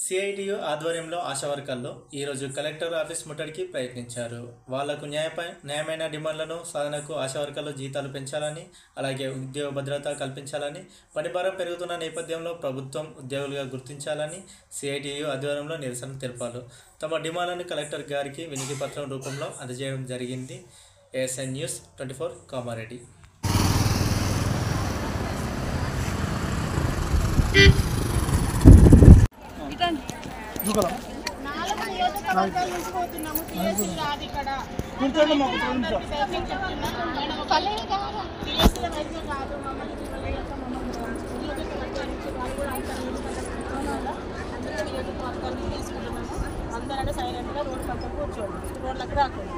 CITU ఆధ్వర్యంలో ఆశా వర్కర్లు ఈరోజు కలెక్టర్ ఆఫీస్ ముట్టడికి ప్రయత్నించారు. వాళ్లకు న్యాయమైన డిమాండ్లను సాధనకు ఆశా వర్కర్లు జీతాలు పెంచాలని, అలాగే ఉద్యోగ భద్రత కల్పించాలని, పనిభారం పెరుగుతున్న నేపథ్యంలో ప్రభుత్వం ఉద్యోగులుగా గుర్తించాలని సిఐటియు ఆధ్వర్యంలో నిరసన తెలిపారు. తమ డిమాండ్లను కలెక్టర్ గారికి వినతి పత్రం రూపంలో అందజేయడం జరిగింది. ASN news 24 Kamareddy. అందరూ సైలెంట్ గా రోడ్ పక్కన కూర్చోండి, రోడ్లకు రాకూడదు.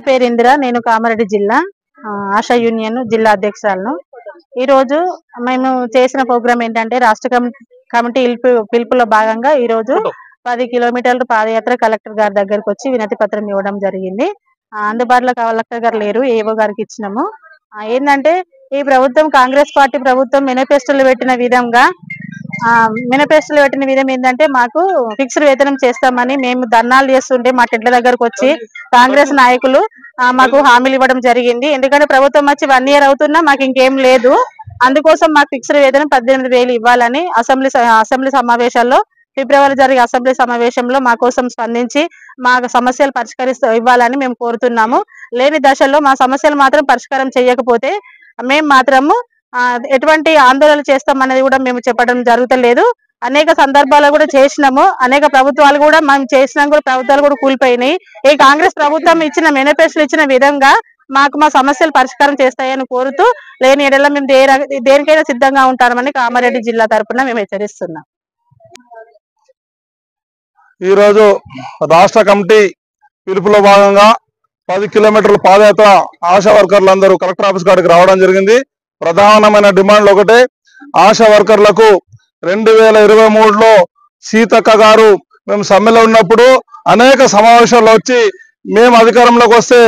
పేరు ఇందిరా. నేను కామారెడ్డి జిల్లా ఆశా యూనియన్ జిల్లా అధ్యక్షురాలను. ఈ రోజు మేము చేసిన ప్రోగ్రామ్ ఏంటంటే రాష్ట్ర కమిటీ పిలుపులో భాగంగా ఈ రోజు 10 కిలోమీటర్ల పాదయాత్ర కలెక్టర్ గారి దగ్గరకు వచ్చి వినతి పత్రం ఇవ్వడం జరిగింది. అందుబాటులో కలెక్టర్ గారు లేరు, ఏవో గారికి ఇచ్చినాము. ఏంటంటే ఈ ప్రభుత్వం కాంగ్రెస్ పార్టీ ప్రభుత్వం మేనిఫెస్టోలో పెట్టిన విధం ఏంటంటే మాకు ఫిక్స్డ్ వేతనం చేస్తామని మేము ధర్నాలు చేస్తుంటే మా టెంట్ల దగ్గరకు వచ్చి కాంగ్రెస్ నాయకులు మాకు హామీలు ఇవ్వడం జరిగింది. ఎందుకంటే ప్రభుత్వం వచ్చి 1 year అవుతున్నా మాకు ఇంకేం లేదు. అందుకోసం మాకు ఫిక్స్డ్ వేతనం 18,000 ఇవ్వాలని అసెంబ్లీ సమావేశాల్లో ఫిబ్రవరి జరిగే అసెంబ్లీ సమావేశంలో మా కోసం స్పందించి మా సమస్యలు ఇవ్వాలని మేము కోరుతున్నాము. లేని దశలో మా సమస్యలు మాత్రం పరిష్కారం చేయకపోతే మేము మాత్రము ఎటువంటి ఆందోళన చేస్తామనేది కూడా మేము చెప్పడం జరుగుతలేదు. అనేక సందర్భాలు కూడా చేసినాము, అనేక ప్రభుత్వాలు కూడా మేము చేసినాం, కూడా ప్రభుత్వాలు కూడా కూలిపోయినాయి. ఈ కాంగ్రెస్ ప్రభుత్వం ఇచ్చిన మేనిఫెస్టోలు ఇచ్చిన విధంగా మాకు మా సమస్యలు పరిష్కారం చేస్తాయని కోరుతూ, లేని ఎడల మేము దేనికైనా సిద్ధంగా ఉంటామని కామారెడ్డి జిల్లా తరఫున మేము హెచ్చరిస్తున్నాం. ఈరోజు రాష్ట్ర కమిటీ పిలుపులో భాగంగా 10 కిలోమీటర్ల పాదయాత్ర ఆశా వర్కర్లందరూ కలెక్టర్ ఆఫీస్ కాడికి రావడం జరిగింది. ప్రధానమైన డిమాండ్లు ఒకటే, ఆశా వర్కర్లకు 2023లో సీతక్క గారు మేము సమ్మెలో ఉన్నప్పుడు అనేక సమావేశాల్లో వచ్చి మేము అధికారంలోకి వస్తే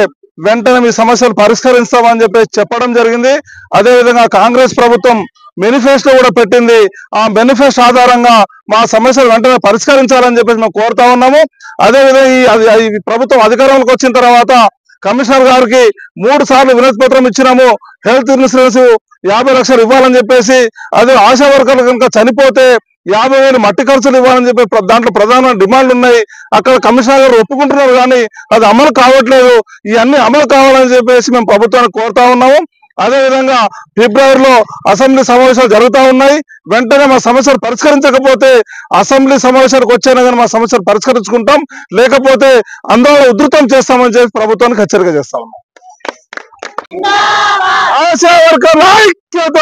వెంటనే మీ సమస్యలు పరిష్కరిస్తామని చెప్పడం జరిగింది. అదేవిధంగా కాంగ్రెస్ ప్రభుత్వం మేనిఫెస్టో కూడా పెట్టింది. ఆ మేనిఫెస్టో ఆధారంగా మా సమస్యలు వెంటనే పరిష్కరించాలని చెప్పేసి మేము కోరుతా ఉన్నాము. అదేవిధంగా ఈ ప్రభుత్వం అధికారంలోకి వచ్చిన తర్వాత కమిషనర్ గారికి 3 సార్లు వినతి పత్రం ఇచ్చినాము. హెల్త్ ఇన్సూరెన్స్ 50 లక్షలు ఇవ్వాలని చెప్పేసి, అదే ఆశా వర్కర్లు కనుక చనిపోతే 50,000 మట్టి ఖర్చులు ఇవ్వాలని చెప్పి దాంట్లో ప్రధాన డిమాండ్లు ఉన్నాయి. అక్కడ కమిషనర్ గారు ఒప్పుకుంటున్నారు, కానీ అది అమలు కావట్లేదు. ఇవన్నీ అమలు కావాలని చెప్పేసి మేము ప్రభుత్వాన్ని కోరుతా ఉన్నాము. అదేవిధంగా ఫిబ్రవరిలో అసెంబ్లీ సమావేశాలు జరుగుతూ ఉన్నాయి. వెంటనే మా సమస్యలు పరిష్కరించకపోతే అసెంబ్లీ సమావేశాలకు వచ్చైనా కానీ మా సమస్యలు పరిష్కరించుకుంటాం, లేకపోతే ఆందోళన ఉధృతం చేస్తామని చెప్పి ప్రభుత్వానికి హెచ్చరిక చేస్తా ఉన్నాం. ఆశా వర్కర్ల ఐక్యత,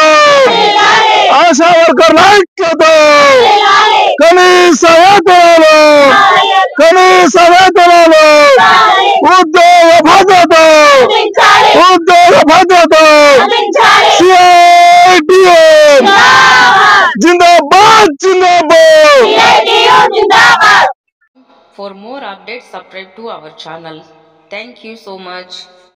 ఆశా వర్కర్ల ఐక్యత, కనీస వేతనాలు, కనీస వేతనాలు, ఉద్యోగ భద్రత, ఉద్యోగ భద్రత, CITU Zindabad, Zindabad. For more updates, subscribe to our channel. Thank you so much.